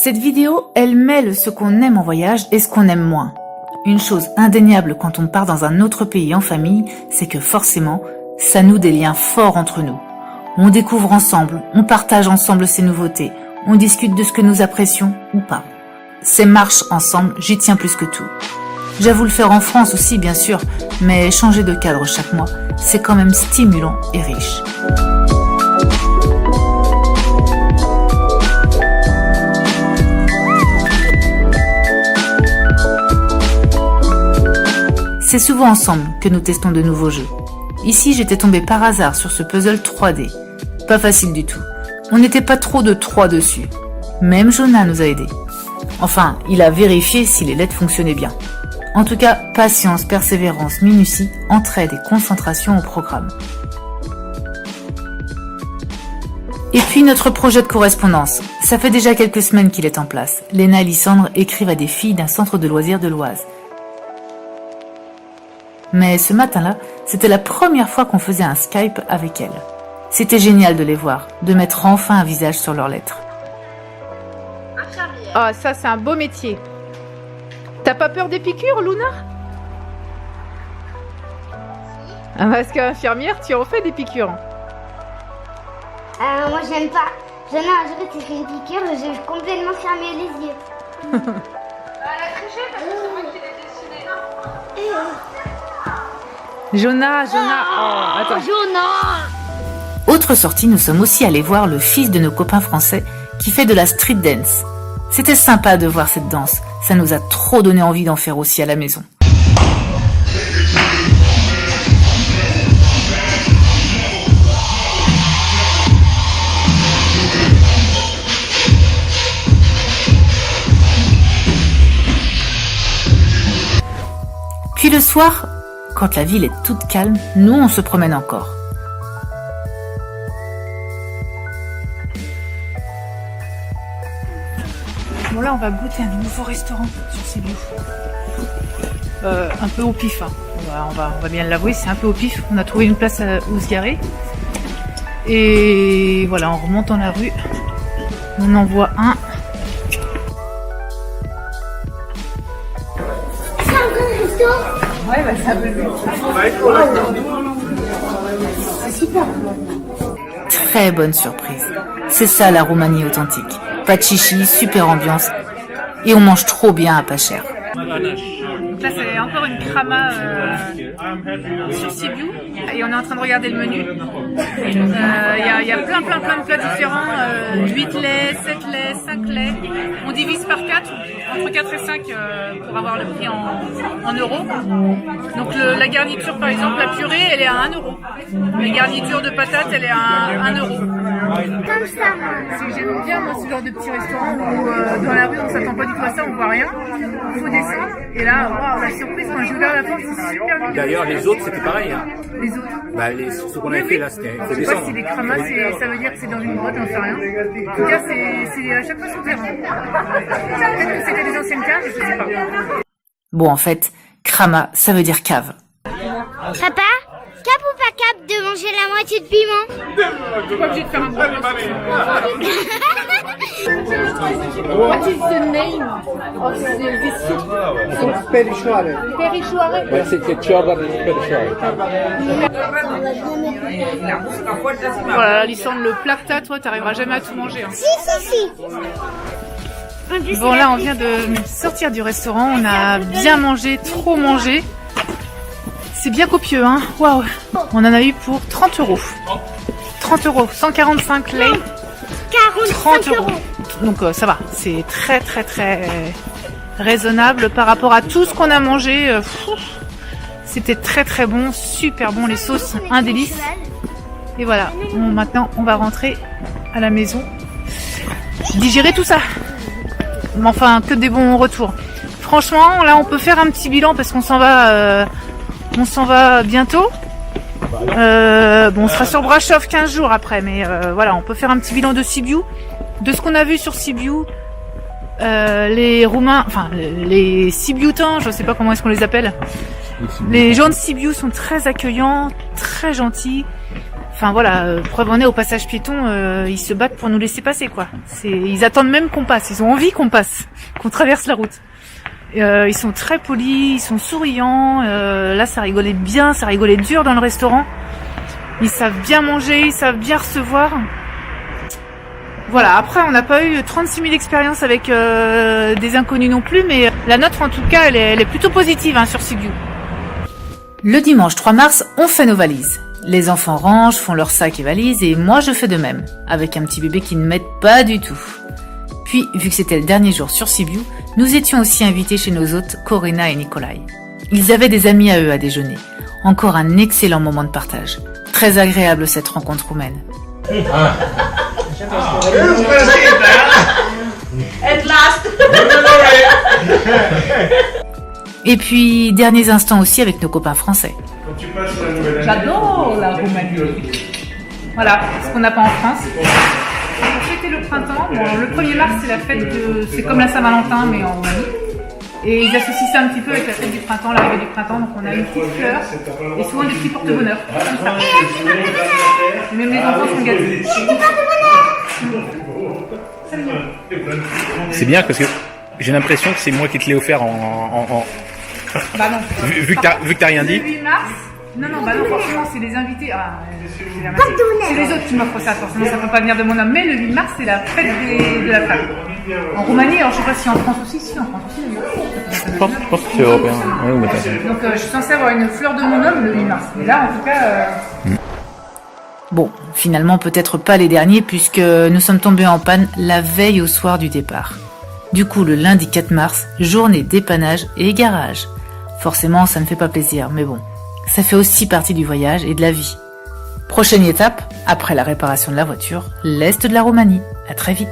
Cette vidéo, elle mêle ce qu'on aime en voyage et ce qu'on aime moins. Une chose indéniable quand on part dans un autre pays en famille, c'est que forcément, ça noue des liens forts entre nous. On découvre ensemble, on partage ensemble ces nouveautés, on discute de ce que nous apprécions ou pas. Ces marches ensemble, j'y tiens plus que tout. J'avoue le faire en France aussi, bien sûr, mais changer de cadre chaque mois, c'est quand même stimulant et riche. C'est souvent ensemble que nous testons de nouveaux jeux. Ici, j'étais tombée par hasard sur ce puzzle 3D. Pas facile du tout. On n'était pas trop de 3 dessus. Même Jonah nous a aidés. Enfin, il a vérifié si les lettres fonctionnaient bien. En tout cas, patience, persévérance, minutie, entraide et concentration au programme. Et puis notre projet de correspondance. Ça fait déjà quelques semaines qu'il est en place. Léna et Lysandre écrivent à des filles d'un centre de loisirs de l'Oise. Mais ce matin-là, c'était la première fois qu'on faisait un Skype avec elles. C'était génial de les voir, de mettre enfin un visage sur leurs lettres. Ah, ça c'est un beau métier. T'as pas peur des piqûres, Luna? Ah, parce qu'infirmière, tu en fais des piqûres. Moi j'aime pas. Jamais un jour j'ai fait une piqûre, j'ai complètement fermé les yeux. Elle a triché parce que c'est moi qui l'ai dessiné. Jonah. Oh, attends. Jonah! Autre sortie, nous sommes aussi allés voir le fils de nos copains français qui fait de la street dance. C'était sympa de voir cette danse. Ça nous a trop donné envie d'en faire aussi à la maison. Puis le soir, quand la ville est toute calme, nous on se promène encore. Bon là on va goûter un nouveau restaurant sur Sibiu. Un peu au pif, hein. on va bien l'avouer, c'est un peu au pif. On a trouvé une place où se garer. Et voilà, on remonte dans la rue. On en voit un. C'est un vrai resto? Ouais, bah ça veut dire. C'est super. Très bonne surprise. C'est ça la Roumanie authentique. Pas de chichi, super ambiance. Et on mange trop bien à pas cher. Donc là c'est encore une krama sur Sibiu et on est en train de regarder le menu. Il y a plein de plats différents, 8 laits, 7 laits, 5 laits. On divise par 4, entre 4 et 5 pour avoir le prix en euros. Donc la garniture par exemple, la purée elle est à 1 euro. La garniture de patates elle est à 1 euro. Comme ça, moi. C'est que j'aime bien moi, ce genre de petits restaurants où dans la rue on s'attend pas du tout à ça, on voit rien. Il faut descendre. Et là, wow, la surprise quand j'ai ouvert la porte, c'est super mignon. D'ailleurs, les autres c'était pareil. Hein. Les autres. Bah, ce qu'on avait fait là, c'était. Je sais pas si les kramas, ça veut dire que c'est dans une grotte, j'en sais rien. En tout cas, c'est à chaque fois souterrain. Peut-être que c'était des anciennes caves, je sais pas. Bon, en fait, krama, ça veut dire cave. Papa, cap ou pas cap de manger la moitié de piment? Je suis pas obligée de faire un gros What is the name of this soup? Perisciare. Perisciare? Anziché ciorba di perisciare. Voilà, Lysandre, le plata, toi, t'arriveras jamais à tout manger. Hein. Si. Bon, là, on vient de sortir du restaurant. On a bien mangé, trop mangé. C'est bien copieux, hein. Waouh. On en a eu pour 30 euros. 30 euros, 145 laits. 30 euros. Donc ça va, c'est très raisonnable par rapport à tout ce qu'on a mangé. C'était très bon, super bon, les sauces, un délice. Et voilà, maintenant on va rentrer à la maison, digérer tout ça. Mais enfin, que des bons retours. Franchement, là on peut faire un petit bilan parce qu'on s'en va bientôt. Bon, on sera sur Brasov 15 jours après, mais voilà, on peut faire un petit bilan de Sibiu, de ce qu'on a vu sur Sibiu. Les Roumains, enfin les Sibiutans, je sais pas comment est-ce qu'on les appelle. Les gens de Sibiu sont très accueillants, très gentils. enfin voilà, preuve en est au passage piéton, ils se battent pour nous laisser passer quoi. Ils attendent même qu'on passe, ils ont envie qu'on passe, qu'on traverse la route. Ils sont très polis, ils sont souriants. Là, ça rigolait bien, ça rigolait dur dans le restaurant. Ils savent bien manger, ils savent bien recevoir. Voilà, après on n'a pas eu 36 000 expériences avec des inconnus non plus, mais la nôtre en tout cas elle est plutôt positive hein, sur Sibiu. Le dimanche 3 mars, on fait nos valises. Les enfants rangent, font leurs sacs et valises et moi je fais de même, avec un petit bébé qui ne m'aide pas du tout. Puis, vu que c'était le dernier jour sur Sibiu, nous étions aussi invités chez nos hôtes Corinna et Nikolai. Ils avaient des amis à eux à déjeuner. Encore un excellent moment de partage. Très agréable cette rencontre roumaine. Et puis, derniers instants aussi avec nos copains français. J'adore la Roumanie. Voilà, ce qu'on n'a pas en France. Pour fêter le printemps, bon, le 1er mars c'est la fête c'est comme la Saint-Valentin mais en Roumanie. Et ils associent ça un petit peu avec la fête du printemps, l'arrivée du printemps, donc on a une petite fleur et souvent des petits porte-bonheur, comme ça. Et même les enfants sont gâtés. C'est bien parce que j'ai l'impression que c'est moi qui te l'ai offert Bah non. vu que t'as rien Le dit. 8 mars, non, bah non, forcément, c'est les invités. C'est les autres qui m'offrent ça, forcément, ça ne peut pas venir de mon homme. Mais le 8 mars, c'est la fête de la femme. En Roumanie, alors je ne sais pas si en France aussi, en France aussi, Je pense que c'est européen. Ouais, donc je suis censée avoir une fleur de mon homme le 8 mars. Mais là, en tout cas. Bon, finalement peut-être pas les derniers puisque nous sommes tombés en panne la veille au soir du départ. Du coup, le lundi 4 mars, journée dépannage et garage. Forcément, ça ne fait pas plaisir, mais bon, ça fait aussi partie du voyage et de la vie. Prochaine étape, après la réparation de la voiture, l'est de la Roumanie. À très vite.